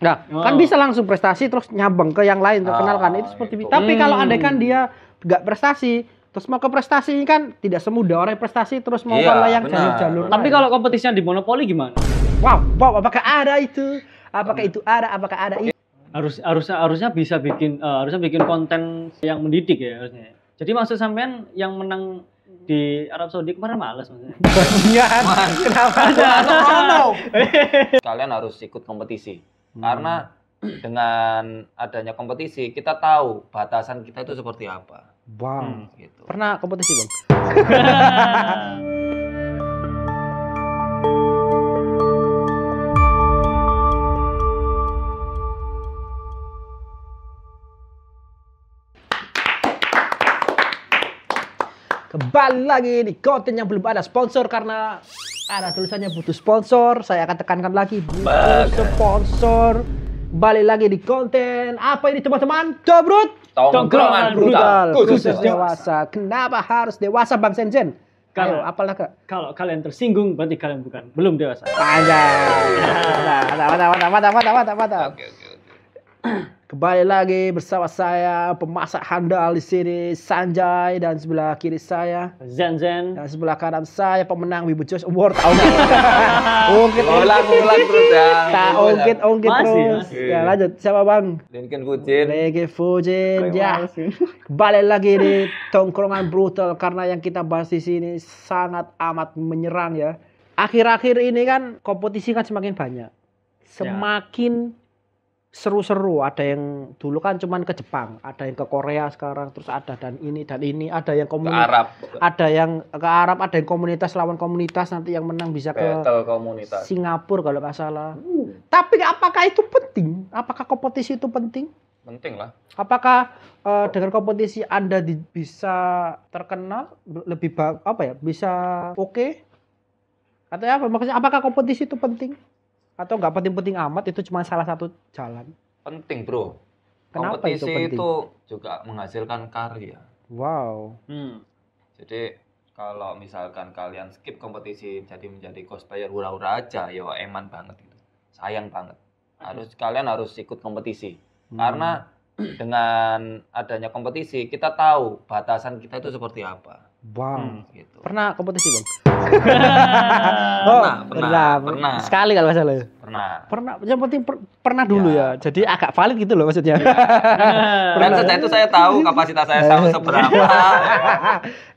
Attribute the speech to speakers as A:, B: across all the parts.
A: Nah, kan bisa langsung prestasi terus nyambung ke yang lain terkenal kan itu seperti itu. Tapi kalau andaikan dia nggak prestasi terus mau ke prestasi kan tidak semudah orang prestasi terus mau yang jalur-jalur.
B: Tapi kalau kompetisinya di monopoli gimana?
A: Wow, apakah ada itu? Apakah itu ada? Apakah ada itu?
B: Harusnya bisa bikin konten yang mendidik ya harusnya. Jadi maksud sampean yang menang di Arab Saudi kemarin males maksudnya.
A: Kenapa?
C: Kalian harus ikut kompetisi. Karena dengan adanya kompetisi kita tahu batasan kita itu seperti apa.
A: Wow. Gitu. Pernah kompetisi, Bang? Kembali lagi di konten yang belum ada sponsor karena ada tulisannya butuh sponsor. Saya akan tekankan lagi butuh sponsor. Balik lagi di konten apa ini teman-teman?
C: Tongkrongan brutal
A: khusus dewasa. Kenapa harus dewasa Bang Senzen?
B: Kalau
A: apalah Kak?
B: Kalau kalian tersinggung berarti kalian belum dewasa.
A: Mata. Oke. Kembali lagi bersama saya pemasak handal di sini Sanjay dan sebelah kiri saya
B: Zen
A: dan sebelah kanan saya pemenang Wibu Choice Award tahun
C: ulang terus ya.
A: Ongkit terus. Ya lanjut siapa Bang?
C: Lincoln
A: Fujin. Ya. Kembali lagi di Tongkrongan Brutal karena yang kita bahas di sini sangat amat menyerang ya. Akhir-akhir ini kan kompetisi kan semakin banyak. Semakin seru-seru, ada yang dulu kan cuman ke Jepang, ada yang ke Korea sekarang, terus ada dan ini, ada yang komunitas,
C: Arab.
A: Ada yang ke Arab, ada yang komunitas lawan komunitas, nanti yang menang bisa ke Singapura kalau nggak salah. Tapi apakah itu penting? Apakah kompetisi itu penting?
C: Penting lah.
A: Apakah dengan kompetisi Anda bisa terkenal, lebih bisa oke? Atau apa? Maksudnya apakah kompetisi itu penting? Atau nggak penting-penting amat, itu cuma salah satu jalan?
C: Penting bro.
A: Kenapa
C: kompetisi
A: itu
C: juga menghasilkan karya.
A: Wow.
C: Jadi kalau misalkan kalian skip kompetisi jadi menjadi cosplayer hura-hura aja, ya eman banget itu. Sayang banget. Kalian harus ikut kompetisi. Karena dengan adanya kompetisi kita tahu batasan kita itu seperti apa.
A: Wow.
C: Gitu.
A: Pernah kompetisi Bang?
C: Pernah.
A: Sekali kalau nggak salah. Pernah. Yang penting pernah dulu ya. Jadi agak valid gitu loh maksudnya.
C: Dan sejak itu saya tahu kapasitas saya seberapa.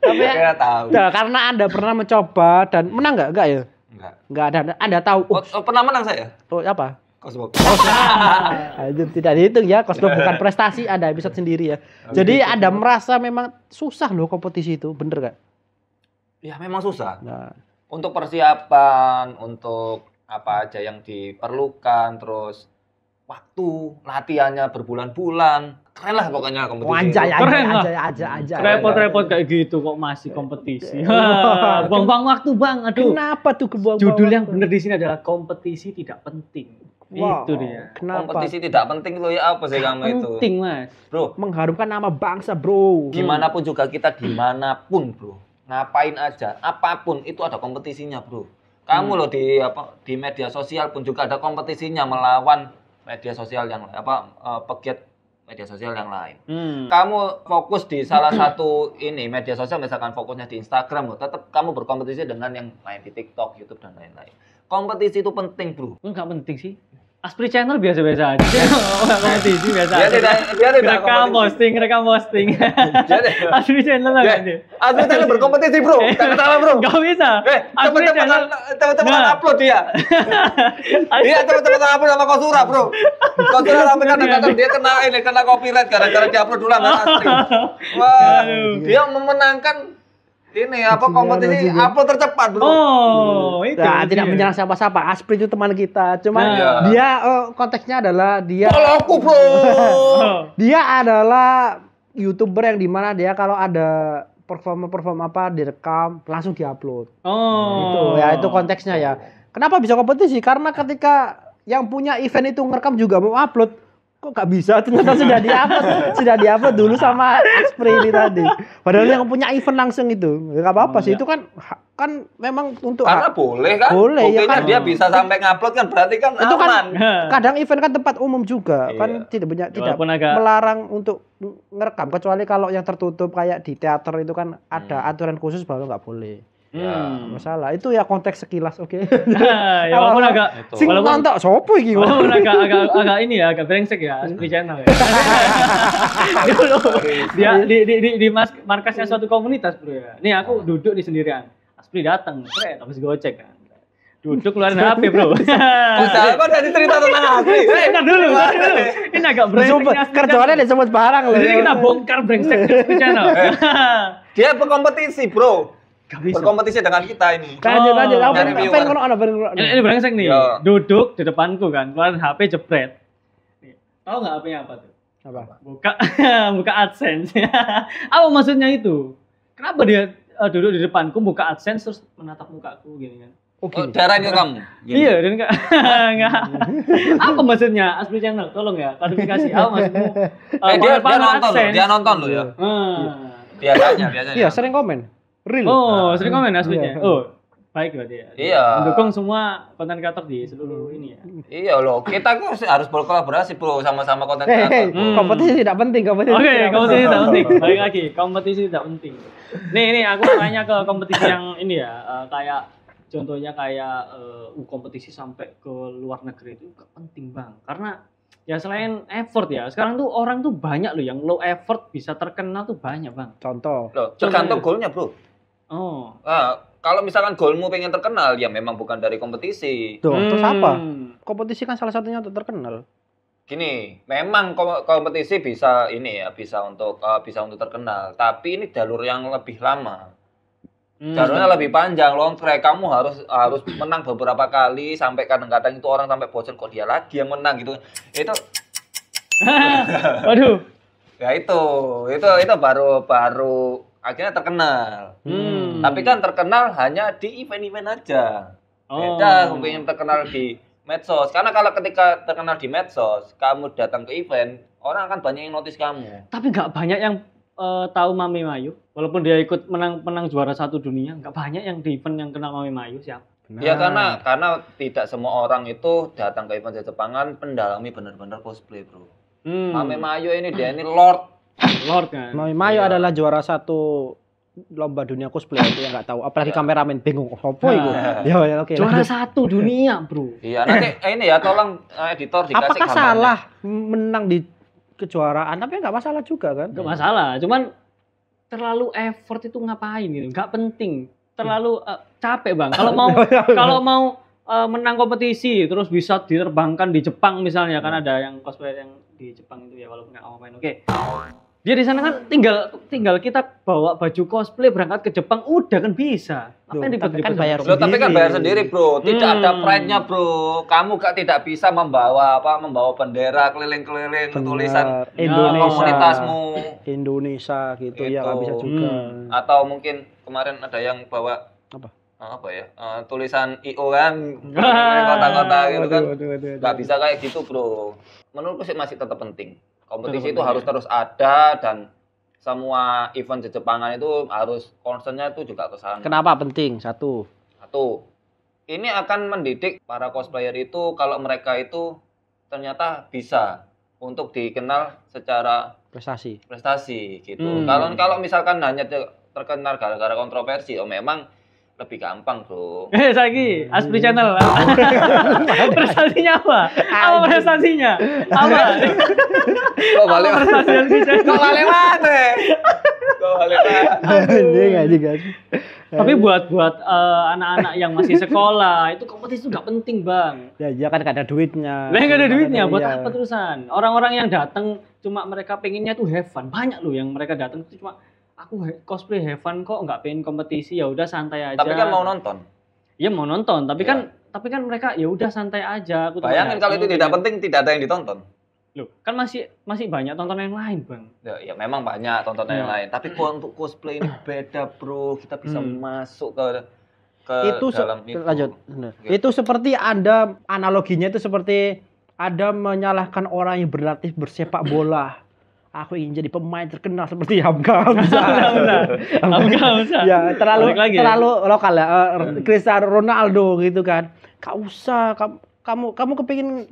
A: Tapi saya tahu. Karena Anda pernah mencoba dan menang nggak ya? Nggak ada. Anda tahu.
C: Pernah menang saya.
A: Oh apa?
C: Cosplay.
A: Itu tidak dihitung ya. Cosplay bukan prestasi. Ada episode sendiri ya. Jadi Anda merasa memang susah loh kompetisi itu, bener nggak?
C: Ya memang susah.
A: Nah.
C: Untuk persiapan, untuk apa aja yang diperlukan, terus waktu latihannya berbulan-bulan, keren lah pokoknya kompetisi.
A: Aja.
B: Repot-repot kayak gitu kok masih kompetisi. Buang-buang waktu Bang, aduh.
A: Kenapa tuh kebuang?
B: Judul yang benar di sini adalah kompetisi tidak penting.
A: Wow.
B: Itu dia.
A: Kenapa?
C: Kompetisi tidak penting itu ya apa sih kamu itu?
B: Penting Mas.
C: Bro,
A: mengharumkan nama bangsa bro.
C: Gimana pun juga kita dimanapun bro, ngapain aja, apapun itu ada kompetisinya bro. Kamu loh di media sosial pun juga ada kompetisinya melawan media sosial yang pegiat media sosial yang lain. Kamu fokus di salah satu media sosial, misalkan fokusnya di Instagram, tetap kamu berkompetisi dengan yang lain di TikTok, YouTube dan lain-lain. Kompetisi itu penting, bro.
B: Enggak penting sih. Aspri channel biasa-biasa aja. Kompetisi biasa aja.
C: Dia tidak
B: rekam posting. Aspri channel enggak nih.
C: Aspri channel berkompetisi, bro. Jangan salah, bro.
B: Enggak bisa.
C: Teman-teman upload dia. Dia teman-teman upload sama Kosura, bro. Kosura sampai kadang-kadang dia kena copyright gara-gara dia upload dulu sama Aspri. Wah, dia memenangkan kompetisi upload tercepat, bro.
B: Oh, itu.
A: Tidak menyerang siapa-siapa. Aspri itu teman kita. Cuman dia konteksnya adalah dia.
C: Kalau aku, bro.
A: Dia adalah YouTuber yang dimana dia kalau ada perform apa direkam langsung diupload. Itu ya, itu konteksnya ya. Kenapa bisa kompetisi? Karena ketika yang punya event itu ngerekam juga mau upload, kok nggak bisa, ternyata sudah diupload dulu sama Aspri ini tadi. Padahal yang punya event langsung itu nggak apa-apa sih, itu kan memang untuk
C: Karena boleh kan,
A: boleh ya
C: buktinya
A: kan,
C: dia bisa sampai ngupload kan berarti kan
A: itu
C: aman.
A: kadang event kan tempat umum juga kan, tidak
B: Walaupun agak
A: melarang untuk ngerekam, kecuali kalau yang tertutup kayak di teater itu kan ada aturan khusus baru nggak boleh. Masalah itu ya konteks sekilas, oke.
B: Ya walaupun agak
A: sing nonton sopo iki kok.
B: walaupun agak ini ya, agak brengsek ya, Aspri Channel ya. Dia di markasnya suatu komunitas, Bro ya. Nih aku duduk di sendirian. Aspri datang, habis gocek kan. Duduk keluarin HP, Bro.
C: Kok dari cerita tentang Aspri?
B: Entar dulu. Ini agak brengsek.
A: Kerjaannya disebut barang loh.
B: Jadi kita bongkar brengsek Aspri Channel.
C: Dia berkompetisi, Bro.
B: Gak bisa.
C: Berkompetisi dengan kita ini.
A: Lanjut.
C: Nyari viewer.
B: Ini brengsek nih.
C: Ya.
B: Duduk di depanku kan, keluarin HP jepret. Nih, tahu nggak HP-nya apa tuh?
A: Apa?
B: Buka AdSense. Apa maksudnya itu? Kenapa dia duduk di depanku buka AdSense terus menatap mukaku gini kan?
C: Oh, darahnya kamu. Gini.
B: Iya, dan enggak. Apa maksudnya Aspri Channel? Tolong ya, klarifikasi. Apa maksudmu?
C: Dia nonton loh ya. Biasanya.
A: Iya, sering komen. Real.
B: Oh, sering komen Asprinya. Oh, baik berarti ya.
C: Iya.
B: Mendukung semua konten kreator di seluruh ini ya.
C: Iya loh, kita harus berkolaborasi, Bro, sama-sama konten kreator.
A: Kompetisi tidak penting,
B: Oke, kompetisi tidak penting. Balik lagi, kompetisi tidak penting. Nih, aku tanya ke kompetisi yang ini ya, kayak contohnya kayak kompetisi sampai ke luar negeri itu gak penting, Bang. Karena ya selain effort ya, sekarang tuh orang tuh banyak loh yang low effort bisa terkenal tuh banyak, Bang.
A: Contoh.
C: Loh, tergantung golnya, Bro.
B: Oh.
C: Kalau misalkan golmu pengen terkenal, ya memang bukan dari kompetisi.
A: Terus apa? Kompetisi kan salah satunya untuk terkenal.
C: Gini, memang kompetisi bisa ini ya, bisa untuk terkenal. Tapi ini jalur yang lebih lama. Jalurnya lebih panjang, long track. Kamu harus menang beberapa kali sampai kadang-kadang itu orang sampai bosan kok dia lagi yang menang gitu. Itu
B: Waduh.
C: Ya itu baru akhirnya terkenal. Tapi kan terkenal hanya di event-event aja. Beda pengen terkenal di medsos. Karena kalau ketika terkenal di medsos, kamu datang ke event, orang akan banyak yang notice kamu.
B: Tapi nggak banyak yang tahu Mami Mayu. Walaupun dia ikut menang juara 1 dunia, nggak banyak yang di event yang kenal Mami Mayu siapa.
C: Ya karena tidak semua orang itu datang ke event Jepangan pendalami benar-benar cosplay, Bro. Mami Mayu ini dia ini Lord
B: kan.
A: Mami Mayu adalah juara 1 lomba dunia cosplay, itu yang nggak tahu. Apalagi kameramen bingung apa itu. Ya oke.
B: Juara 1 dunia, Bro.
C: Iya, nanti ini ya tolong editor dikasih
A: apakah
C: gambarnya.
A: salah menang di kejuaraan? Tapi nggak masalah juga kan?
B: Nggak masalah, cuman terlalu effort itu ngapain gitu? Nggak penting. Terlalu capek, Bang. Kalau mau menang kompetisi terus bisa diterbangkan di Jepang misalnya, kan ada yang cosplay yang di Jepang itu ya, walaupun nggak ngapain. Oke. Dia di sana kan tinggal kita bawa baju cosplay berangkat ke Jepang udah kan bisa. Apa yang
A: tapi kan bayar
C: Loh, tapi kan bayar sendiri, Bro. Tidak ada pride-nya, Bro. Kamu tidak bisa membawa bendera keliling-keliling tulisan
A: Indonesia,
C: komunitasmu.
A: Indonesia gitu ya, nggak bisa juga.
C: Atau mungkin kemarin ada yang bawa apa ya? Tulisan IO kan, kota-kota gitu kan. Nggak bisa kayak gitu, Bro. Menurutku sih masih tetap penting. Kompetisi itu harus terus ada, dan semua event Jepangan itu harus concernnya itu juga ke sana.
A: Kenapa penting? Satu,
C: ini akan mendidik para cosplayer itu kalau mereka itu ternyata bisa untuk dikenal secara prestasi gitu. Kalau misalkan hanya terkenal gara-gara kontroversi, memang lebih gampang, Bro.
B: Saiki Aspri Channel. Prestasinya apa? Apa prestasinya? Apa?
C: Kok balik mati?
B: Tapi buat anak-anak yang masih sekolah, itu kompetisi itu nggak penting, Bang.
A: Ya kan nggak ada duitnya.
B: Nggak ada duitnya, buat apa terusan? Orang-orang yang datang cuma mereka pengennya tuh have fun. Banyak loh yang mereka datang itu cuma aku cosplay have fun kok, nggak pengen kompetisi, ya udah santai aja.
C: Tapi kan mau nonton.
B: Iya mau nonton, tapi kan mereka ya udah santai aja. Aku
C: bayangin kalau itu tidak penting, tidak ada yang ditonton.
B: Loh, kan masih banyak tontonan yang lain, Bang.
C: Ya memang banyak tontonan yang lain, tapi untuk cosplay ini beda, Bro. Kita bisa masuk ke
A: itu
C: dalam itu.
A: Lanjut. Gitu. Itu seperti Anda analoginya itu seperti ada menyalahkan orang yang berlatih bersepak bola. Aku ingin jadi pemain terkenal seperti Hamka.
B: Hamka.
A: Ya, terlalu
B: Lagi
A: lokal ya. Cristiano Ronaldo gitu kan. Gak usah kamu kepingin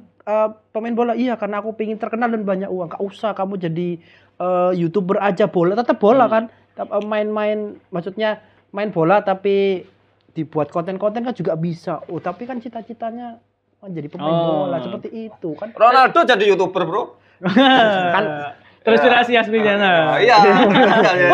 A: pemain bola, iya karena aku pengen terkenal dan banyak uang. Gak usah kamu jadi YouTuber aja, bola tetap bola kan. Main-main maksudnya main bola tapi dibuat konten-konten kan juga bisa. Oh, tapi kan cita-citanya menjadi pemain bola seperti itu kan.
C: Ronaldo jadi YouTuber, Bro.
A: Kan
B: terinspirasi aslinya.
C: Iya.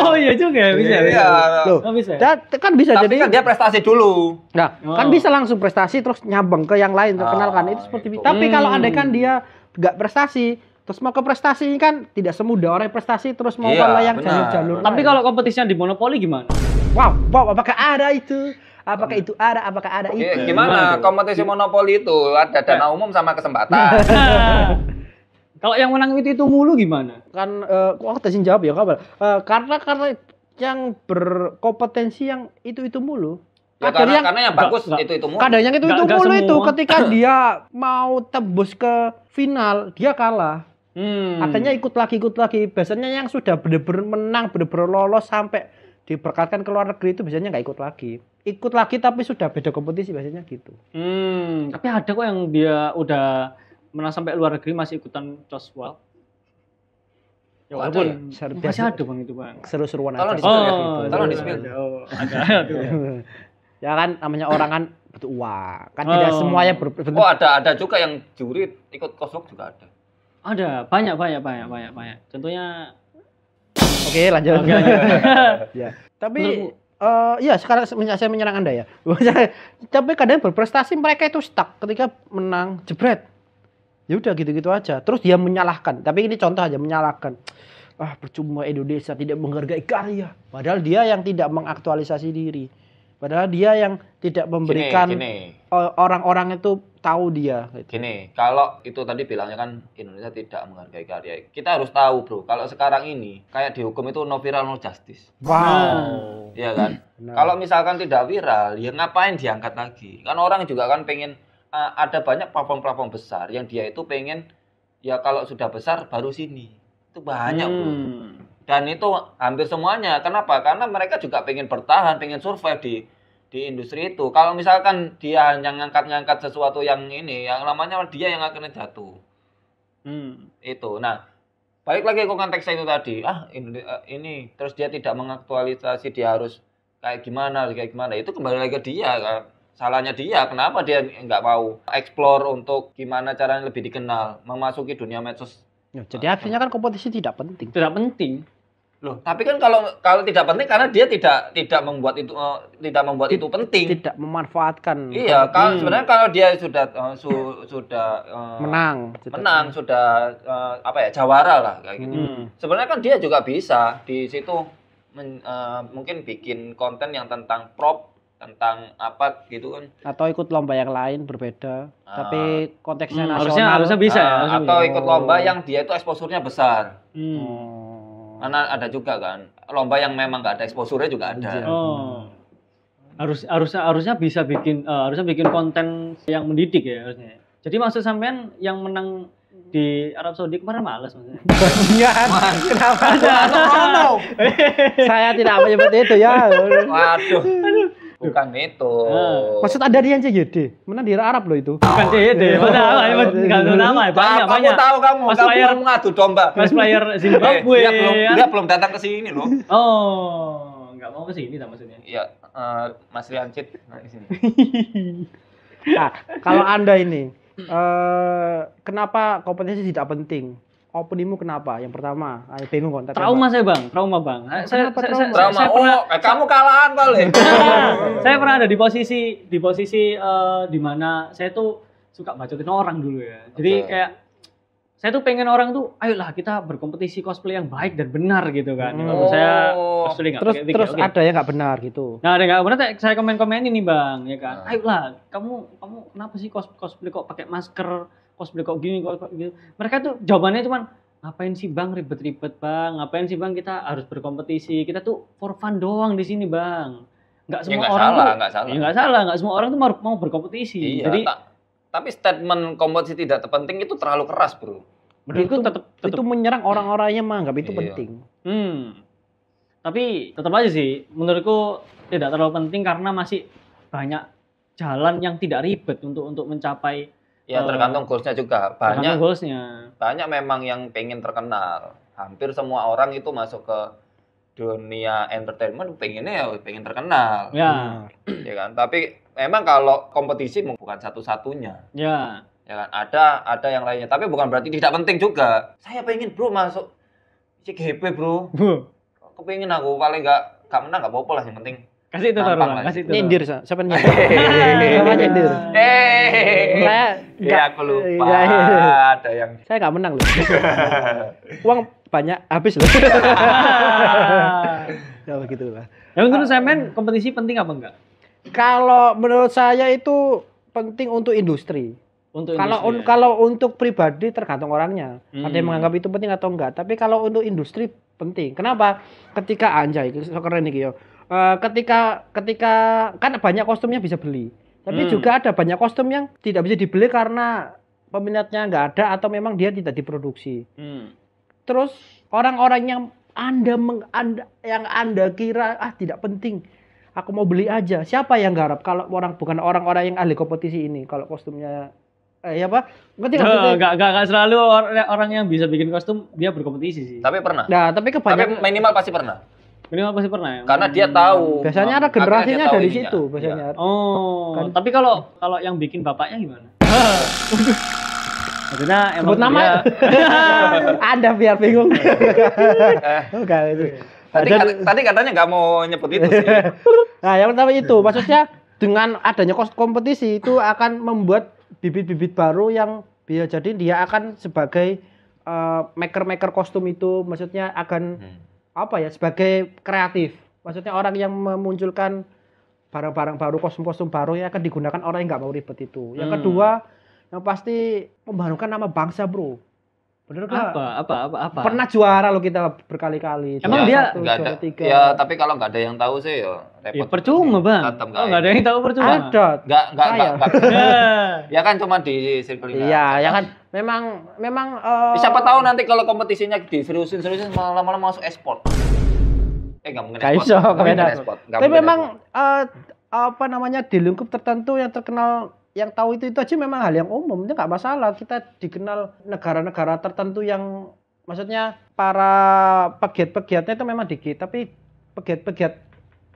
B: Oh iya juga bisa.
C: Iya.
A: Loh,
B: bisa.
A: Kan bisa
C: Tapi
A: jadi
C: kan dia prestasi dulu.
A: Nah, kan bisa langsung prestasi terus nyambung ke yang lain terkenal kan itu seperti itu. Tapi kalau andai kan dia nggak prestasi terus mau ke prestasi ini kan tidak semudah orang yang prestasi terus mau ke yang jalur-jalur.
B: Tapi kalau kompetisinya di monopoli gimana?
A: Wow, apakah ada itu? Apakah itu ada? Apakah ada itu?
C: Gimana kompetisi monopoli itu? Ada dana umum sama kesempatan.
B: Kalau yang menang itu mulu gimana?
A: Kan aku tadi jawab ya kabar. Karena yang berkompetensi yang itu mulu.
C: Ya, karena yang bagus itu mulu.
A: Kadang yang itu mulu itu ketika dia mau tembus ke final dia kalah. Artinya ikut lagi. Biasanya yang sudah benar-benar menang, benar-benar lolos sampai diberkatkan ke luar negeri itu biasanya nggak ikut lagi. Ikut lagi tapi sudah beda kompetisi biasanya gitu.
B: Tapi ada kok yang dia udah menang sampai luar negeri masih ikutan Coswell. Ya walaupun masih ada Bang itu Bang.
A: Seru-seruan
C: aja. Tolong di-spill.
B: Ada.
A: Ya kan namanya orang kan butuh uang. Kan tidak semuanya berbentuk.
C: Oh, ada juga yang juri ikut Coswell juga ada.
B: Ada, banyak. Tentunya
A: Oke, lanjut. Ya. Tapi iya sekarang saya menyerang Anda ya. Tapi kadang berprestasi mereka itu stuck ketika menang jebret. Ya udah gitu-gitu aja. Terus dia menyalahkan. Tapi ini contoh aja menyalahkan. Percuma Indonesia tidak menghargai karya. Padahal dia yang tidak mengaktualisasi diri. Padahal dia yang tidak memberikan orang-orang itu tahu dia.
C: Gini, kalau itu tadi bilangnya kan Indonesia tidak menghargai karya. Kita harus tahu, Bro. Kalau sekarang ini kayak dihukum itu no viral no justice.
A: Wow.
C: Iya kan? Kalau misalkan tidak viral, ya ngapain diangkat lagi? Kan orang juga kan pengen ada banyak platform-platform besar yang dia itu pengen ya kalau sudah besar baru sini. Itu banyak, Bro. Dan itu hampir semuanya. Kenapa? Karena mereka juga pengen bertahan, pengen survive di industri itu. Kalau misalkan dia hanya ngangkat-ngangkat sesuatu yang ini, yang namanya dia yang akhirnya jatuh. Itu. Nah, balik lagi ke konteksnya itu tadi. Ini terus dia tidak mengaktualisasi, dia harus kayak gimana. Itu kembali lagi ke dia kan. Salahnya dia, kenapa dia nggak mau explore untuk gimana caranya lebih dikenal, memasuki dunia medsos.
A: Ya, jadi akhirnya kan kompetisi tidak penting.
B: Tidak penting.
C: Loh, tapi kan kalau tidak penting karena dia tidak membuat itu itu penting.
A: Tidak memanfaatkan.
C: Iya, sebenarnya kalau dia sudah
A: menang,
C: sudah jawara lah kayak gitu. Sebenarnya kan dia juga bisa di situ mungkin bikin konten yang tentang prop, tentang apa gitu kan,
A: atau ikut lomba yang lain berbeda tapi konteksnya nasional
B: harusnya bisa ya,
C: atau ikut lomba yang dia itu exposure-nya besar. Karena ada juga kan lomba yang memang nggak ada exposure-nya juga ada.
B: Harusnya bisa bikin konten yang mendidik ya harusnya. Jadi maksud sampean yang menang di Arab Saudi kemarin males maksudnya.
A: Kenapa? Saya tidak menyebut itu ya.
C: Waduh. Bukan itu.
A: Maksud ada di NCGD. Mana di Arab loh itu.
B: Bukan NCGD. Enggak tahu nama. Banyak.
C: Tahu kamu. Kamu mengadu domba.
B: Mas player Zimbabwe.
C: Dia belum datang ke sini loh.
B: Oh, enggak mau ke sini maksudnya.
C: Iya, Mas Riancit di sini.
A: Nah, kalau Anda ini kenapa kompetisi tidak penting? Opinimu kenapa? Yang pertama, bingung konten.
B: Trauma saya Bang, trauma. Saya
C: pernah, kamu kalahan kali.
B: Saya pernah ada di posisi di mana saya tuh suka bacotin orang dulu ya. Jadi kayak saya tuh pengen orang tuh, ayolah kita berkompetisi cosplay yang baik dan benar gitu kan. Saya cosplay nggak
A: terus ada yang nggak benar gitu.
B: Nah, ada nggak benar saya komen ini Bang, ya kan. Ayolah, kamu kenapa sih cosplay kok pakai masker? Cosplay kok gini kok gitu. Mereka tuh jawabannya cuman ngapain sih Bang ribet-ribet Bang? Ngapain sih Bang kita harus berkompetisi? Kita tuh for fun doang di sini Bang. Enggak semua orang tuh enggak salah. Enggak semua orang tuh mau berkompetisi.
C: Iya,
B: jadi
C: tapi statement kompetisi tidak penting itu terlalu keras, Bro.
B: Menurutku tetap
A: itu menyerang orang-orang yang menganggap itu
C: Iya.
A: penting.
B: Tapi tetap aja sih, menurutku tidak terlalu penting karena masih banyak jalan yang tidak ribet untuk mencapai.
C: Ya tergantung goalsnya juga.
B: Tergantung goalsnya.
C: Banyak memang yang pengen terkenal. Hampir semua orang itu masuk ke dunia entertainment pengennya ya pengen terkenal.
B: Ya.
C: Ya kan? Tapi memang kalau kompetisi bukan satu-satunya.
B: Ya.
C: Ya kan? Ada yang lainnya. Tapi bukan berarti tidak penting juga. Saya pengen bro masuk CGP bro. Kepingin aku paling nggak menang nggak apa-apa lah yang penting.
B: Kasih itu taruh lah, kasih itu.
A: Nyindir, siapa nyindir? Siapa nyindir? Saya
C: ya aku lupa. Ada yang
A: saya nggak menang loh. Uang banyak habis loh. Ya begitu lah.
B: Ya menurut saya men kompetisi penting apa enggak?
A: Kalau menurut saya itu penting untuk industri.
B: Untuk
A: Kalau untuk pribadi tergantung orangnya. Ada yang menganggap itu penting atau enggak. Tapi kalau untuk industri penting. Kenapa? Ketika anjay, keren nih yo. Ketika kan banyak kostumnya bisa beli. Tapi juga ada banyak kostum yang tidak bisa dibeli karena peminatnya nggak ada atau memang dia tidak diproduksi. Terus orang-orang yang Anda kira tidak penting, aku mau beli aja. Siapa yang garap kalau bukan orang-orang yang ahli kompetisi ini kalau kostumnya ngerti
B: nggak selalu orang yang bisa bikin kostum dia berkompetisi sih.
C: Tapi pernah.
A: Nah, tapi kebanyakan
C: minimal pasti pernah.
B: Minimal pasti pernah ya.
C: Karena dia tahu.
A: Biasanya ada generasinya dari situ biasanya.
B: Oh, kan. Tapi kalau yang bikin bapaknya gimana? Maksudnya
A: sebut nama. Anda biar bingung. Bukan itu.
C: Tadi katanya nggak mau nyebut itu sih.
A: Nah, yang pertama itu maksudnya dengan adanya kompetisi itu akan membuat bibit-bibit baru yang bisa jadi dia akan sebagai maker kostum itu maksudnya akan sebagai kreatif. Maksudnya orang yang memunculkan barang-barang baru, kostum-kostum baru yang akan digunakan orang yang nggak mau ribet itu. Yang kedua, yang pasti membaharukan nama bangsa, bro. Bener nggak?
B: Apa?
A: Pernah juara loh kita berkali-kali.
B: Emang dia
C: nggak ada. Ya, tapi kalau nggak ada yang tahu sih ya repot.
B: Ya, percuma bang. Nggak ada yang tahu percuma.
A: Ada.
C: Nggak. Ya kan cuma di circle ini.
A: Iya, ya kan. Memang.
C: Siapa tahu nanti kalau kompetisinya diseriusin malah masuk e-sport. Nggak mungkin e-sport.
A: Tapi memang di lingkup tertentu yang terkenal. Yang tahu itu aja memang hal yang umum, itu nggak masalah. Kita dikenal negara-negara tertentu yang maksudnya para pegiat-pegiatnya itu memang dikit, tapi pegiat-pegiat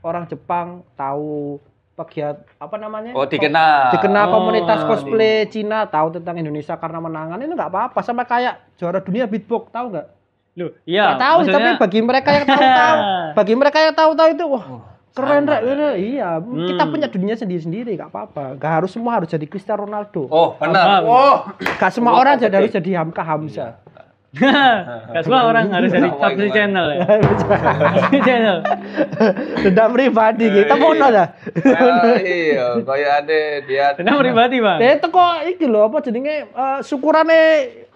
A: orang Jepang tahu, pegiat dikenal komunitas cosplay Cina tahu tentang Indonesia karena menangan itu nggak apa-apa. Sama kayak juara dunia beatbox tahu nggak?
B: Loh, iya.
A: Nggak tahu, maksudnya... tapi bagi mereka yang tahu itu keren, iya. Kita punya dunia sendiri-sendiri, nggak apa-apa. Nggak harus semua harus jadi Cristiano Ronaldo.
C: Oh, benar.
A: Nggak semua orang harus jadi Hamka Hamzah.
B: Nggak semua orang harus jadi Subscribe channel ya. Subscribe channel.
A: Dendam pribadi kita mau dah.
C: Iya, kayak ada dia.
B: Dendam pribadi bang.
A: Itu kok iki loh apa jadinya syukurane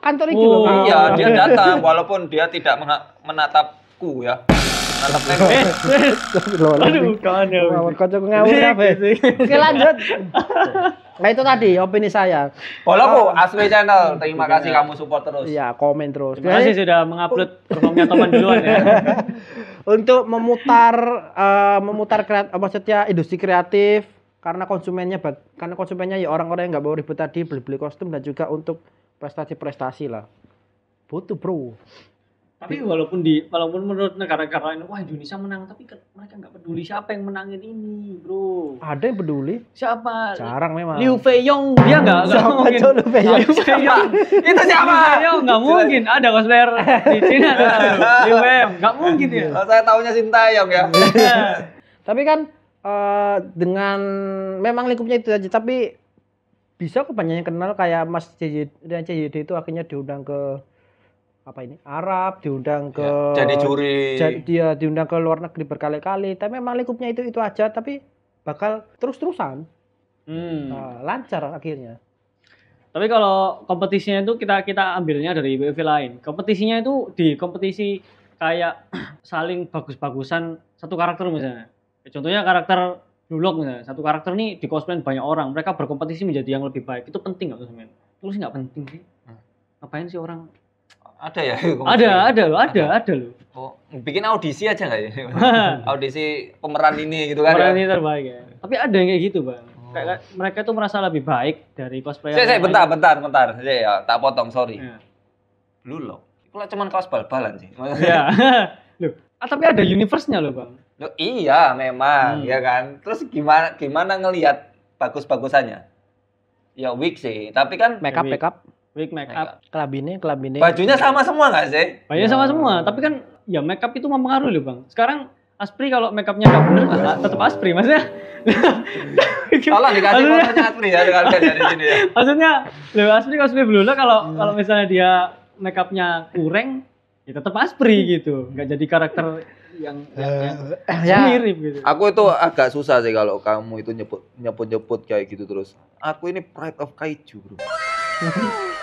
A: kantor iki loh.
C: Iya, dia datang walaupun dia tidak menatapku ya.
B: Aduh, kawan ya.
A: Kocok ngawur apa? Oke lanjut. Nah itu tadi opini saya.
C: Follow Aswe Channel. Terima kasih kamu support terus.
A: Iya, komen terus.
B: Terima kasih sudah mengupload performnya teman duluan ya.
A: Untuk memutar maksudnya industri kreatif karena konsumennya ya orang-orang yang nggak mau ribet tadi beli kostum dan juga untuk prestasi lah. Butuh bro.
B: Tapi walaupun menurut negara-negara lain, wah Indonesia menang, tapi mereka nggak peduli siapa yang menangin ini, bro.
A: Ada yang peduli?
B: Siapa?
A: Jarang memang.
B: Liu Feiyong, dia nggak mungkin.
A: Liu Feiyong?
C: Itu siapa?
B: Liu Feiyong nggak mungkin. Ada cosplayer di Cina. Liu Feiyong nggak mungkin ya.
C: Saya taunya Sintayong ya.
A: Tapi kan dengan memang lingkupnya itu aja, tapi bisa kok banyak yang kenal kayak Mas CJD itu akhirnya diundang ke Arab, diundang ke
C: jadi juri.
A: Dia diundang ke luar negeri berkali-kali. Tapi memang lingkupnya itu aja, tapi bakal terus-terusan. Lancar akhirnya.
B: Tapi kalau kompetisinya itu kita ambilnya dari WV lain. Kompetisinya itu di kompetisi kayak saling bagus-bagusan satu karakter misalnya. Contohnya karakter Blue Lock misalnya, satu karakter nih di cosplay banyak orang, mereka berkompetisi menjadi yang lebih baik. Itu penting nggak tuh sebenarnya? Terus nggak penting sih. Ngapain sih orang?
C: Ada ya?
B: Ada loh.
C: Oh, bikin audisi aja nggak ya? Audisi pemeran ini gitu kan?
B: Pemeran
C: ya?
B: ini terbaik ya. Tapi ada yang kayak gitu bang. Kayak mereka tuh merasa lebih baik dari cosplayer.
C: Saya bentar. Saya ya tak potong, sorry.
B: Ya.
C: Blue Lock. Kalau cuma kelas bal-balan sih.
B: Iya. Loh, tapi ada universe-nya loh bang.
C: Loh, iya memang, ya kan. Terus gimana ngelihat bagus-bagusannya? Ya wig sih, tapi kan
A: Make up.
B: Wig, make up.
A: Kelabine.
C: bajunya sama semua nggak sih?
B: Bajunya sama semua, tapi kan ya make up itu mempengaruhi loh bang. Sekarang Aspri kalau make upnya nggak bener, tetap Aspri maksudnya.
C: Tolong dikasih fotonya Aspri ya kalian dari sini ya.
B: Maksudnya, loh Aspri cosplay Blue Lock kalau misalnya dia make upnya kurang, ya tetap Aspri gitu, nggak jadi karakter yang mirip gitu.
C: Aku itu agak susah sih kalau kamu itu nyebut kayak gitu terus. Aku ini pride of kaiju, bro.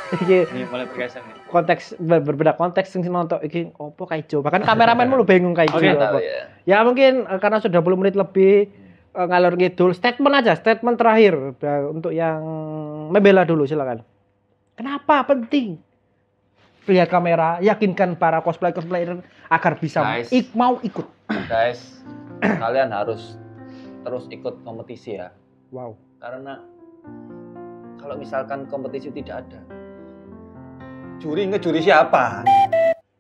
B: Ini mulai bergeser nih.
A: Konteks berbeda konteks sing nonton iki opo kaijo. Bahkan kameramen mulu bingung kaijo
B: Oke,
A: apa.
C: ya.
A: Ya mungkin karena sudah 10 menit lebih ngalor ngidul, statement terakhir untuk yang membela dulu silakan. Kenapa penting? Lihat kamera, yakinkan para cosplayer agar bisa mau ikut.
C: Guys, kalian harus terus ikut kompetisi ya.
A: Wow.
C: Karena kalau misalkan kompetisi tidak ada, ngejuri siapa?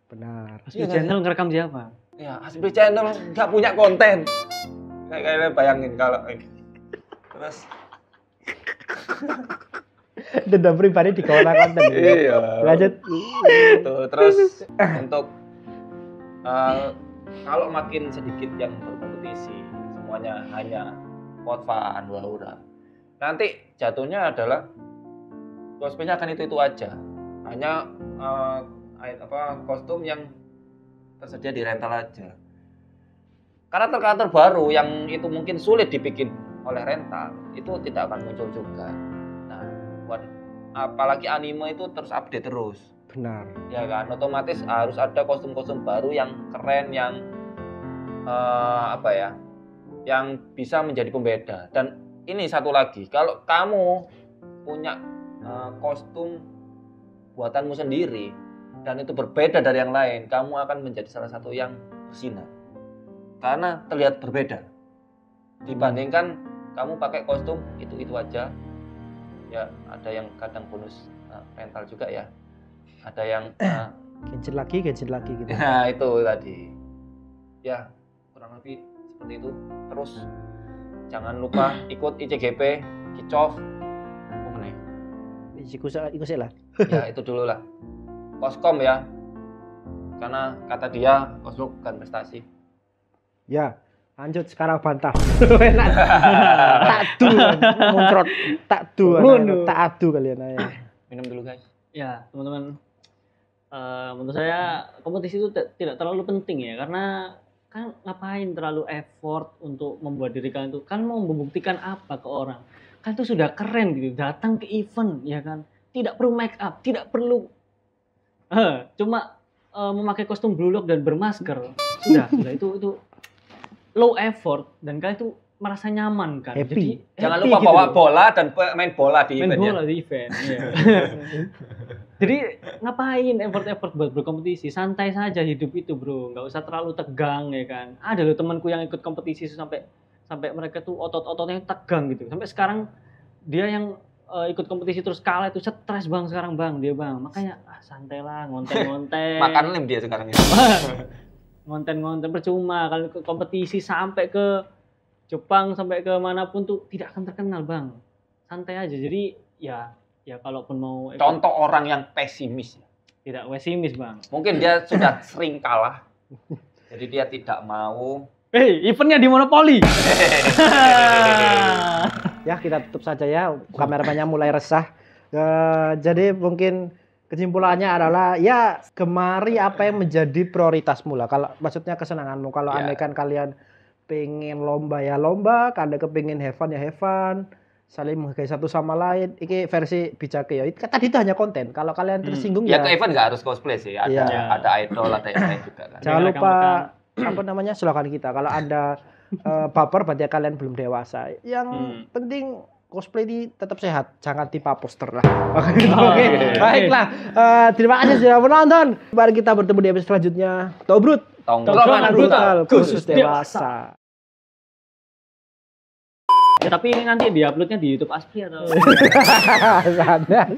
A: Benar.
B: Aspri channel ngerekam siapa?
C: Ya, Aspri channel nggak punya konten. Kayak kalian bayangin kalau ini. Terus
A: dendam pribadi di kawanan konten.
C: Iya.
A: Lanjut.
C: Terus untuk kalau makin sedikit yang berkompetisi, semuanya hanya for fun, hura-hura. Nanti jatuhnya adalah cosplaynya akan itu aja. Hanya kostum yang tersedia di rental aja. Karakter-karakter baru yang itu mungkin sulit dibikin oleh rental itu tidak akan muncul juga. Nah, apalagi anime itu terus update terus.
A: Benar.
C: Ya kan, otomatis harus ada kostum-kostum baru yang keren, yang yang bisa menjadi pembeda. Dan ini satu lagi, kalau kamu punya kostum buatanmu sendiri dan itu berbeda dari yang lain, kamu akan menjadi salah satu yang bersinar. Karena terlihat berbeda dibandingkan kamu pakai kostum itu aja. Ya, ada yang kadang bonus rental juga ya. Ada yang
A: Genshin lagi gitu.
C: Nah, itu tadi. Ya, kurang lebih seperti itu. Terus jangan lupa ikut ICGP, Kicov. Apa meneh?
A: Ikut sih lah.
C: Ya, itu dulu lah. Koskom ya. Karena kata dia, kostum bukan prestasi.
A: Ya, lanjut sekarang bantah. Enak. Tak adu kalian aja.
C: Minum dulu guys.
B: Ya teman-teman, menurut saya kompetisi itu tidak terlalu penting ya, karena kan ngapain terlalu effort untuk membuat diri kalian itu, kan mau membuktikan apa ke orang? Kan itu sudah keren gitu, datang ke event ya kan, tidak perlu make up, tidak perlu cuma memakai kostum Blue Lock dan bermasker, sudah itu low effort dan kalian itu merasa nyaman kan.
A: Happy.
C: Jadi jangan lupa bawa bola dan main bola di event.
B: Iya. Jadi ngapain effort buat berkompetisi? Santai saja hidup itu, bro. Nggak usah terlalu tegang ya kan. Ada loh temanku yang ikut kompetisi sampai mereka tuh otot-ototnya tegang gitu. Sampai sekarang dia yang ikut kompetisi terus kalah itu stres bang sekarang bang dia bang. Makanya santai lah, ngonten.
C: Makan lem dia sekarang ini.
B: Ngonten percuma kalau ke kompetisi sampai ke Jepang sampai ke manapun tuh tidak akan terkenal bang. Santai aja. Jadi ya kalaupun mau
C: contoh orang yang pesimis.
B: Tidak pesimis bang.
C: Mungkin dia sudah sering kalah. Jadi dia tidak mau.
B: Eventnya di Monopoli.
A: Ya kita tutup saja ya. Kameramennya mulai resah. Jadi mungkin kesimpulannya adalah ya kemari apa yang menjadi prioritasmu lah. Kalau maksudnya kesenanganmu. Kalau andaikan kalian pengen lomba ya lomba, kalau kepengin have fun ya have fun, saling menghargai satu sama lain. Iki versi bijak ya. Tadi itu hanya konten. Kalau kalian tersinggung
C: ya ke event nggak harus cosplay sih. Ada idol, ada yang lain juga kan.
A: Jangan lupa apa namanya slogan kita. Kalau Anda baper berarti kalian belum dewasa. Yang penting cosplay ini tetap sehat, jangan tipe poster lah. Oke. Baiklah. Terima kasih sudah menonton. Mari kita bertemu di episode selanjutnya. Tobrut.
C: Tongkrongan brutal
A: khusus dewasa.
B: Ya, tapi ini nanti diuploadnya di YouTube Asprey atau?
A: Sana,